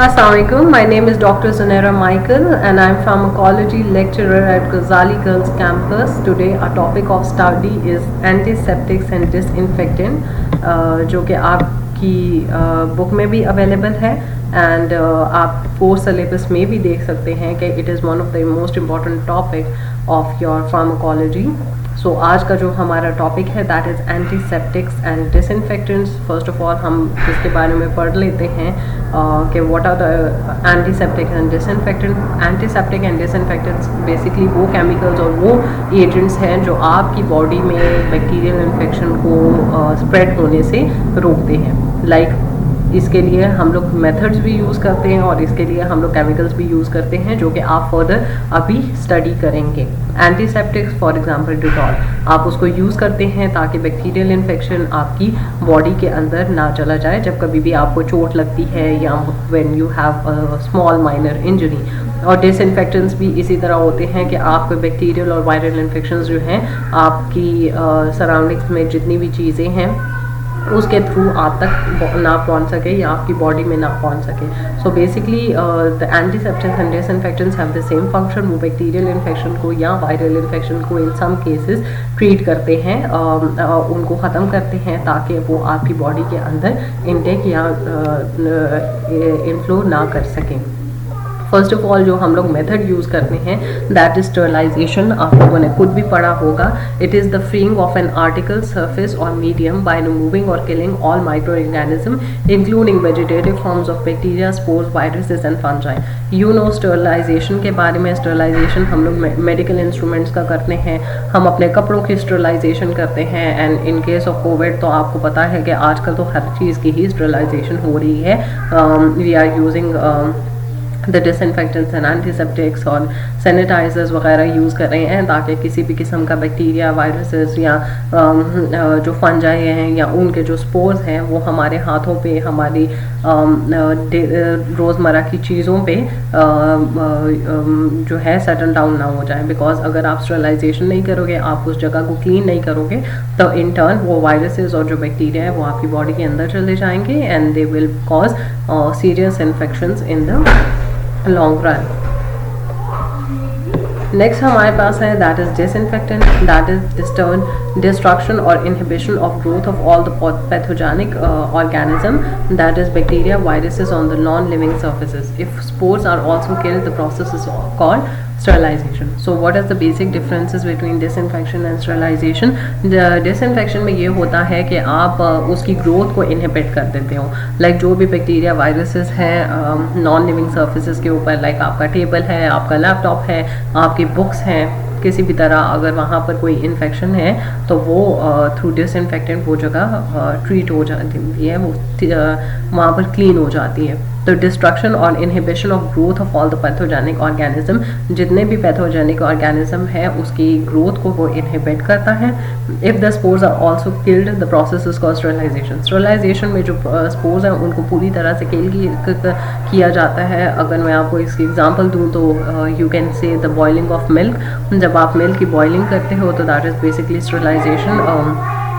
Assalamualaikum. My name is Dr. Zunaira Michael and I'm pharmacology lecturer at Ghazali Girls Campus. Today our topic of study is antiseptics and disinfectant, जो कि आपकी book में भी available है and आप course syllabus में भी देख सकते हैं कि it is one of the most important topic of your pharmacology. So आज का जो हमारा टॉपिक है that is antiseptics and disinfectants. First of all हम इसके बारे में पढ़ लेते हैं कि what are the antiseptic and disinfectant. Antiseptic and disinfectants basically वो केमिकल्स और वो एजेंट्स हैं जो आपकी बॉडी में बैक्टीरियल इन्फेक्शन को स्प्रेड होने से रोकते हैं. इसके लिए हम लोग मेथड्स भी यूज़ करते हैं और इसके लिए हम लोग केमिकल्स भी यूज़ करते हैं जो कि आप फर्दर अभी स्टडी करेंगे. एंटीसेप्टिक्स फॉर एग्जांपल डिटॉल, आप उसको यूज़ करते हैं ताकि बैक्टीरियल इन्फेक्शन आपकी बॉडी के अंदर ना चला जाए जब कभी भी आपको चोट लगती है या when you have a small minor injury. और डिसइंफेक्टेंट्स भी इसी तरह होते हैं कि आपको बैक्टीरियल और वायरल इन्फेक्शंस जो हैं आपकी सराउंडिंग्स में जितनी भी चीज़ें हैं उसके थ्रू आप तक ना पहुंच सके या आपकी बॉडी में ना पहुंच सके. So basically the antiseptics and disinfectants have the same function. वो बैक्टीरियल इन्फेक्शन को या वायरल इन्फेक्शन को इन सम केसेस ट्रीट करते हैं, उनको ख़त्म करते हैं ताकि वो आपकी बॉडी के अंदर इनटेक या इनफ्लो ना कर सकें. फर्स्ट ऑफ ऑल जो हम लोग मेथड यूज़ करते हैं दैट इज स्टरलाइजेशन. आप लोगों ने खुद भी पढ़ा होगा. It is the freeing of an article surface और मीडियम बाय रिमूविंग और killing all micro organism including vegetative forms of bacteria, spores, viruses and fungi. You know sterilisation के बारे में. स्टरलाइजेशन हम लोग मेडिकल इंस्ट्रूमेंट्स का करते हैं, हम अपने कपड़ों की स्टरलाइजेशन करते हैं. And in case of Covid तो आपको पता है कि आजकल तो हर चीज़ की ही स्टरलाइजेशन हो रही है. We are using the disinfectants and antiseptics और सैनिटाइजर्स वगैरह यूज़ कर रहे हैं ताकि किसी भी किस्म का बैक्टीरिया, वायरसेस या जो फंजाई हैं या उनके जो स्पोर्स हैं वो हमारे हाथों पे, हमारी रोज़मर्रा की चीज़ों पे जो है सेटल डाउन ना हो जाए. बिकॉज अगर आप स्टरलाइजेशन नहीं करोगे, आप उस जगह को क्लीन नहीं करोगे तो इन टर्न वो वायरसेस और जो बैक्टीरिया है वो आपकी बॉडी के अंदर चले जाएंगे and they will cause serious infections in the long run. Next हमारे पास है that is disinfectant. That is destruction और inhibition of growth of all the pathogenic organism that is bacteria, viruses on the non living surfaces. If spores are also killed the process is called sterilization. So what is the basic differences between disinfection and sterilization? Disinfection में ये होता है कि आप उसकी growth को inhibit कर देते हो. लाइक जो भी बैक्टीरिया, वायरसेस हैं नॉन लिविंग सर्फेसेस के ऊपर, लाइक आपका टेबल है, आपका लैपटॉप है, आपकी बुक्स हैं, किसी भी तरह अगर वहाँ पर कोई इन्फेक्शन है तो वो थ्रू डिसइंफेक्टेंट वो जगह ट्रीट हो जाती है, वो वहाँ पर क्लीन हो जाती है. तो डिस्ट्रक्शन और inhibition of growth of all the pathogenic organism, जितने भी पैथोजेनिक ऑर्गेनिज्म है उसकी ग्रोथ को वो इनहिबिट करता है. If the spores are also killed the process is called sterilisation. Sterilisation में जो स्पोर्स हैं उनको पूरी तरह से किया जाता है. अगर मैं आपको इसकी एग्जांपल दूं तो you can say the boiling of milk. जब आप मिल्क की बॉइलिंग करते हो तो दैट इज़ बेसिकली स्टरलाइजेशन.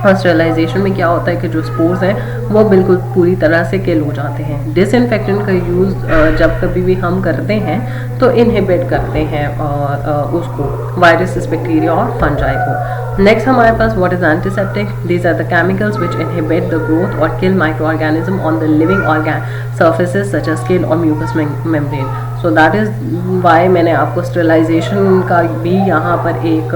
और स्टरलाइजेशन में क्या होता है कि जो स्पोर्स हैं वो बिल्कुल पूरी तरह से किल हो जाते हैं. डिसइंफेक्टेंट का यूज़ जब कभी भी हम करते हैं तो इनहिबिट करते हैं उसको, वायरसेस, बैक्टीरिया और फंजाई को. नेक्स्ट हमारे पास what is antiseptic. These are the chemicals which inhibit the growth और kill micro organism on the living surfaces such as skin और mucus membrane. So that is why मैंने आपको sterilization का भी यहाँ पर एक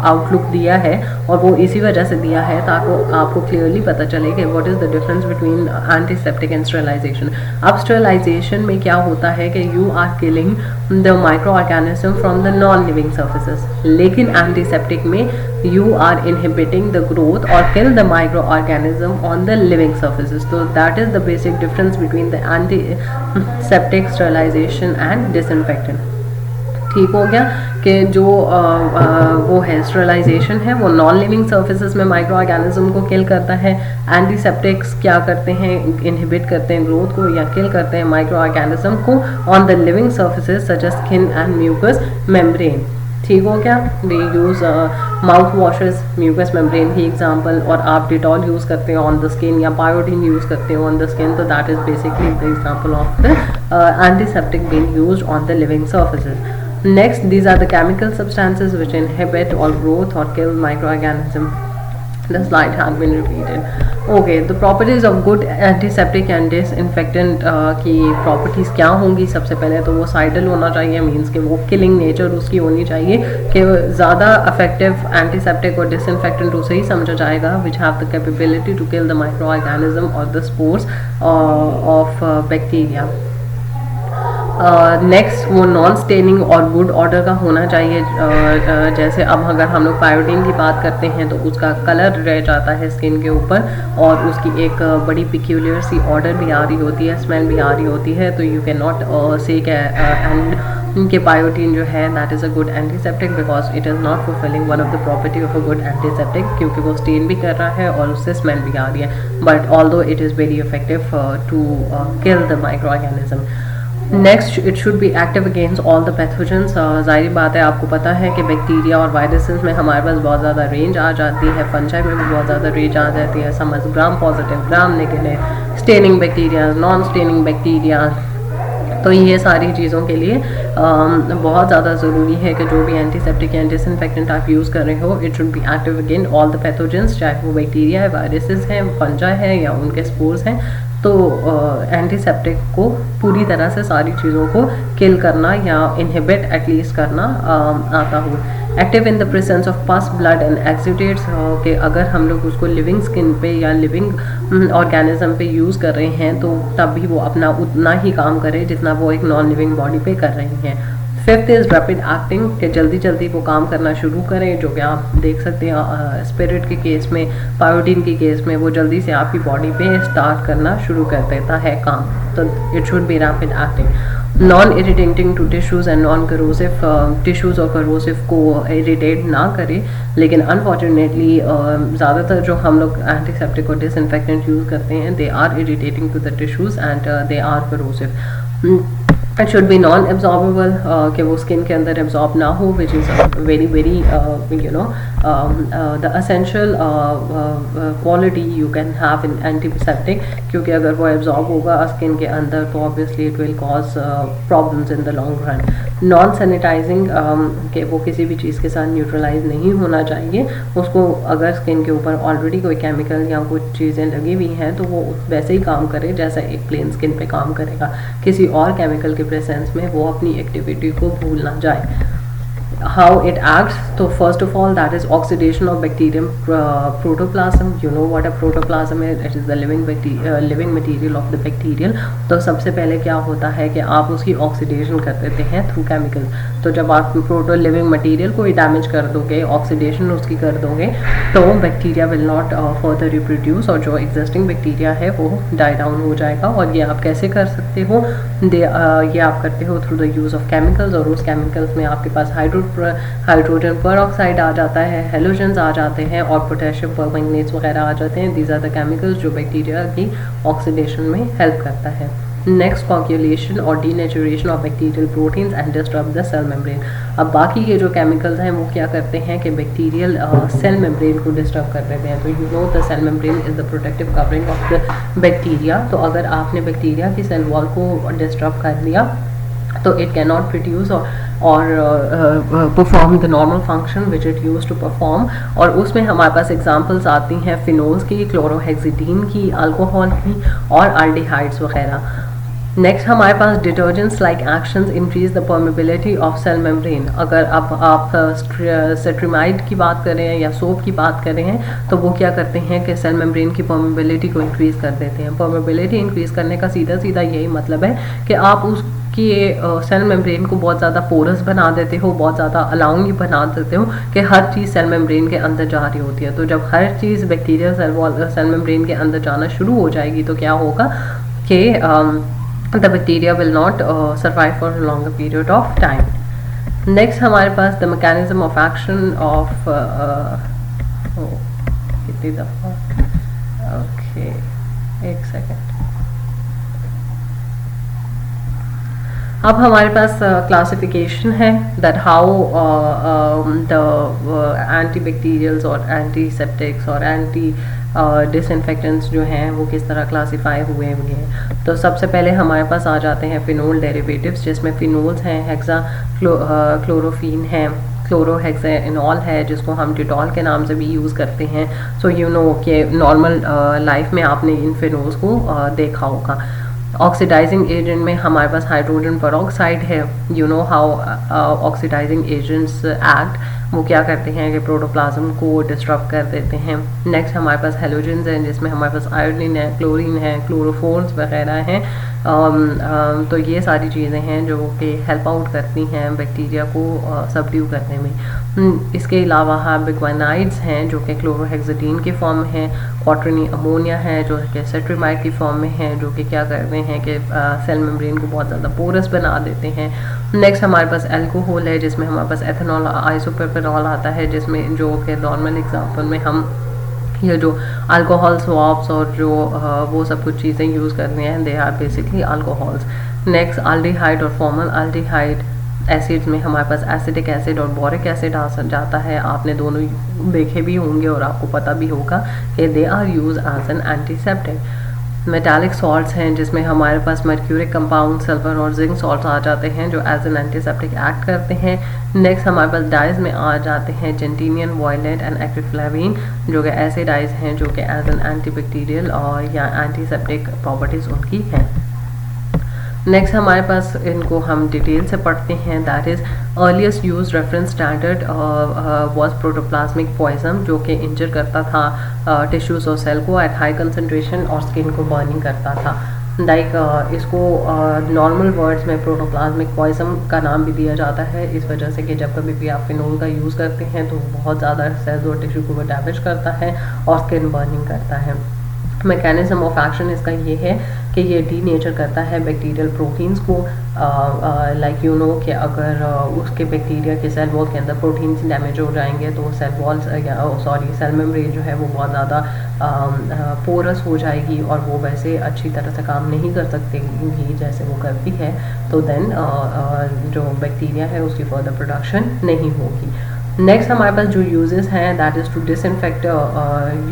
आउटलुक दिया है और वो इसी वजह से दिया है ताकि आपको क्लियरली पता चले कि what is the difference between antiseptic and sterilisation. अब स्टरलाइजेशन में क्या होता है कि you are killing the micro organism from the non living surfaces, लेकिन एंटीसेप्टिक में you are inhibiting the growth or kill the microorganism on the living surfaces. So that is the basic difference between the antiseptic, sterilization and disinfectant. ठीक हो गया कि जो वो है sterilization है वो नॉन लिविंग सर्फेसेस में माइक्रो ऑर्गेनिज्म को किल करता है. एंटीसेप्टिक्स क्या करते हैं, इनहिबिट करते हैं ग्रोथ को या किल करते हैं माइक्रो ऑर्गेनिज्म को on the living surfaces such as skin and mucus membrane. ठीक हो गया. We use mouth washes, mucus membrane की एग्जांपल, और आप डिटॉल यूज़ करते हैं ऑन द स्किन या बायोटीन यूज़ करते हैं ऑन द स्किन, तो that is basically the example of the antiseptic being used on the living surfaces. Next, these are the chemical substances which inhibit all growth or kill microorganism. The slide had been repeated. Okay, the properties of good antiseptic and disinfectant की properties क्या होंगी? सबसे पहले तो वो साइडल होना चाहिए, means कि वो किलिंग नेचर उसकी होनी चाहिए, कि ज़्यादा इफेक्टिव एंटीसेप्टिक और डिसइंफेक्टेंट उसे ही समझा जाएगा which have the capability to kill the micro organism और the spores of bacteria. Next वो नॉन स्टेनिंग और गुड ऑर्डर का होना चाहिए. जैसे अब अगर हम लोग बायोटीन की बात करते हैं तो उसका कलर रह जाता है स्किन के ऊपर, और उसकी एक बड़ी पिक्यूलियर सी ऑर्डर भी आ रही होती है, स्मेल भी आ रही होती है, तो यू कैन नॉट से एंड के बायोटीन जो है that is a good antiseptic because it is not fulfilling one of the property of a good antiseptic, क्योंकि वो स्टेन भी कर रहा है और उससे स्मेल भी आ रही है, but although it is very effective to kill the micro organism. Next, it should be active against all the pathogens. ज़ाहिर बात है, आपको पता है कि बैक्टीरिया और वायरसेस में हमारे पास बहुत ज़्यादा रेंज आ जाती है, फंजाई में भी बहुत ज़्यादा रेंज आ जाती है. समझ gram positive, gram negative, staining bacteria, non staining bacteria. तो ये सारी चीज़ों के लिए बहुत ज़्यादा ज़रूरी है कि जो भी एंटीसेप्टिक या डिसइंफेक्टेंट आप यूज़ कर रहे हो, it should be active against all the pathogens, चाहे वो बैक्टीरिया है, वायरसेस हैं, फंजाई है या उनके स्पोर्स हैं. तो एंटीसेप्टिक को पूरी तरह से सारी चीज़ों को किल करना या इनहिबिट एटलीस्ट करना आता हो. Active in the presence of पस, ब्लड एंड एक्सुडेट्स, कि अगर हम लोग उसको लिविंग स्किन पे या लिविंग ऑर्गेनिज्म पे यूज़ कर रहे हैं तो तब भी वो अपना उतना ही काम करे जितना वो एक नॉन लिविंग बॉडी पे कर रही हैं. फिफ्थ इज़ रैपिड एक्टिंग, कि जल्दी जल्दी वो काम करना शुरू करें, जो कि आप देख सकते हैं स्पिरिट के केस में, बायोटीन के केस में, वो जल्दी से आपकी बॉडी पे स्टार्ट करना शुरू कर देता है काम. तो it should be rapid acting. Non irritating to tissues and non corrosive, tissues और करोसिव को इरिटेट ना करे, लेकिन अनफॉर्चुनेटली ज़्यादातर जो हम लोग एंटीसेप्टिक और डिसइंफेक्टेंट यूज़ करते हैं they are irritating to the tissues and they are corrosive. It should be non absorbable, कि वो स्किन के अंदर एब्जॉर्ब ना हो, which is very very you know the essential quality you can have in antiseptic, क्योंकि अगर वो absorb होगा स्किन के अंदर तो obviously it will cause problems in the long run. Non sanitising, कि वो किसी भी चीज़ के साथ न्यूट्रलाइज नहीं होना चाहिए. उसको अगर स्किन के ऊपर ऑलरेडी कोई केमिकल या कुछ चीज़ें लगी हुई हैं तो वो वैसे ही काम करे जैसा एक प्लेन स्किन पे काम करेगा, किसी और केमिकल के प्रेजेंस में वो अपनी एक्टिविटी को भूल ना जाए. How it acts, तो first of all that is oxidation of bacterium protoplasm. You know what a protoplasm is? It is the living material of the bacterial. तो सबसे पहले क्या होता है कि आप उसकी ऑक्सीडेशन कर देते हैं थ्रू केमिकल. तो जब आप प्रोटो लिविंग मटेरियल को ही डैमेज कर दोगे, ऑक्सीडेशन उसकी कर दोगे, तो bacteria will not further reproduce, और जो एग्जिस्टिंग बैक्टीरिया है वो डाई डाउन हो जाएगा. और ये आप कैसे कर सकते हो? ये आप करते हो through the use of chemicals, और उस केमिकल्स में आपके पास हाइड्रोजन परऑक्साइड आ जाता है, हेलोजन्स आ जाते हैं, और पोटेशियम परमैंगनीज वगैरह आ जाते हैं. दीज आर द केमिकल्स जो बैक्टीरिया की ऑक्सीडेशन में हेल्प करता है. नेक्स्ट, कॉग्युलेशन और denaturation of bacterial proteins and disturb the cell membrane. अब बाकी के जो केमिकल्स हैं वो क्या करते हैं कि बैक्टीरियल सेल मेम्ब्रेन को डिस्टर्ब कर देते हैं. तो you know the cell membrane is the protective covering of the bacteria. तो अगर आपने बैक्टीरिया की सेल वॉल को डिस्टर्ब कर दिया तो इट कैन नॉट प्रोड्यूस और perform the normal function which it use to perform. और उसमें हमारे पास एग्जांपल्स आती हैं फिनोल्स की, क्लोरोहेक्सिडीन की, अल्कोहल की और अल्डिहाइड्स वगैरह. नेक्स्ट हमारे पास detergents like actions increase the permeability of cell membrane. अगर आप सेट्रिमाइड की बात कर रहे हैं या सोप की बात कर रहे हैं तो वो क्या करते हैं कि सेल मेम्ब्रेन की परमेबिलिटी को इंक्रीज़ कर देते हैं. परमेबिलिटी इंक्रीज़ करने का सीधा सीधा यही मतलब है कि आप उसकी सेल मेम्ब्रेन को बहुत ज़्यादा पोरस बना देते हो, बहुत ज़्यादा अलाउंग बना देते हो कि हर चीज़ सेल मेम्ब्रेन के अंदर जा रही होती है. तो जब हर चीज़ बैक्टीरिया सेल मेम्ब्रेन के अंदर जाना शुरू हो जाएगी तो क्या होगा कि the bacteria will not survive for a longer period of time. Next हमारे पास the mechanism of action of कितनी दफ़ा, okay, एक सेकेंड. अब हमारे पास क्लासिफिकेशन है दैट हाउ द एंटीबैक्टीरियल्स और एंटीसेप्टिक्स और एंटी डिसइंफेक्टेंट्स जो हैं वो किस तरह क्लासीफाई हुए हैं। तो सबसे पहले हमारे पास आ जाते हैं फिनोल डेरिवेटिव्स, जिसमें फिनोल्स हैं, हेक्सा क्लोरोफीन है, क्लोरोहेक्साइनॉल है, जिसको हम डिटॉल के नाम से भी यूज़ करते हैं। सो यू नो कि नॉर्मल लाइफ में आपने इन फिनोल्स को देखा होगा। ऑक्सीडाइजिंग एजेंट में हमारे पास हाइड्रोजन पेरोक्साइड है। You know how oxidising agents act, वो क्या करते हैं कि प्रोटोप्लाज्म को डिस्टर्ब कर देते हैं। नेक्स्ट हमारे पास हेलोजेंस हैं, जिसमें हमारे पास आयोडीन है, क्लोरीन है, क्लोरोफोर्स वगैरह हैं। तो ये सारी चीज़ें हैं जो कि हेल्प आउट करती हैं बैक्टीरिया को सबड्यू करने में। इसके अलावा हाइब्रिक्वानाइड्स हैं जो कि क्लोरोहेक्साडीन की फॉर्म में है। क्वाटरनी अमोनिया है जो कि सेट्रीमाइड की फॉर्म में है, जो कि क्या करते हैं कि सेल मेम्ब्रेन को बहुत ज़्यादा पोरस बना देते हैं। नेक्स्ट हमारे पास अल्कोहल है, जिसमें हमारे पास एथेनॉल आइसोप्रोपेनॉल आता है, जिसमें जो कि नॉर्मल एग्जाम्पल में हम ये जो अल्कोहल स्वॉप्स और जो वो सब कुछ चीज़ें यूज़ करते हैं, they are basically alcohols. Next aldehyde और फॉर्मल अल्डिहाइड एसिड्स में हमारे पास एसिटिक एसिड और बोरिक एसिड आ जाता है। आपने दोनों देखे भी होंगे और आपको पता भी होगा कि they are use as an antiseptic. Metallic salts हैं, जिसमें हमारे पास मर्क्यूरिक कंपाउंड, सल्फर और जिंक सॉल्ट्स आ जाते हैं जो एज एन एंटीसेप्टिक एक्ट करते हैं। नेक्स्ट हमारे पास डाइज में आ जाते हैं जेंटीनियन, वॉयलेट एंड एक्रिफ्लेविन, जो कि ऐसे डाइज हैं जो कि एज एन एंटीबैक्टीरियल और या एंटीसेप्टिक प्रॉपर्टीज़ उनकी हैं। नेक्स्ट हमारे पास इनको हम डिटेल से पढ़ते हैं। That is earliest use reference standard was protoplasmic poison, जो कि इंजर करता था टिश्यूज और सेल को एट हाई कंसनट्रेशन और स्किन को बर्निंग करता था। लाइक इसको नॉर्मल वर्ड्स में प्रोटोप्लाज्मिक पॉइजन का नाम भी दिया जाता है, इस वजह से कि जब कभी भी आप फिनोल का यूज़ करते हैं तो बहुत ज़्यादा सेल्स और टिश्यू को डैमेज करता है और स्किन बर्निंग करता है। मैकेनिज्म ऑफ एक्शन इसका ये है कि ये डीनेचर करता है बैक्टीरियल प्रोटीन्स को। लाइक यू नो कि अगर उसके बैक्टीरिया के सेल वॉल के अंदर प्रोटीन्स डैमेज हो जाएंगे तो सेल वॉल्स सेल मेम्ब्रेन जो है वो बहुत ज़्यादा पोरस हो जाएगी और वो वैसे अच्छी तरह से काम नहीं कर सकती जैसे वो करती है। तो देन जो बैक्टीरिया है उसकी फर्दर प्रोडक्शन नहीं होगी। नेक्स्ट हमारे पास जो यूजेस हैं that is to disinfect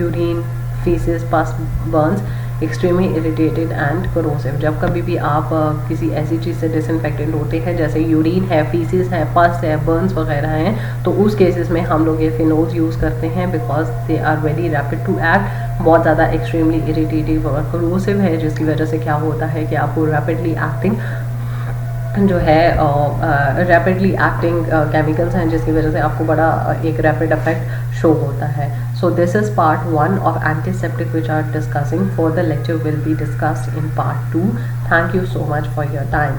urine, faeces, pus, burns, extremely irritated and corrosive. जब कभी भी आप किसी ऐसी चीज़ से डिसइंफेक्टेंट होते हैं जैसे यूरिन है, फीसेस है, पस है, बर्न्स वगैरह हैं, तो उस केसेस में हम लोग ये फिनोल्स यूज़ करते हैं because they are very rapid to act, बहुत ज़्यादा एक्सट्रीमली इरिटेटिव और करोसिव है, जिसकी वजह से क्या होता है कि आपको रैपिडली एक्टिंग जो है रैपिडली एक्टिंग केमिकल्स हैं, जिसकी वजह से आपको बड़ा एक रैपिड इफेक्ट शो होता है। So this is part 1 of antiseptic which are discussing. For the lecture will be discussed in part 2। Thank you so much for your time.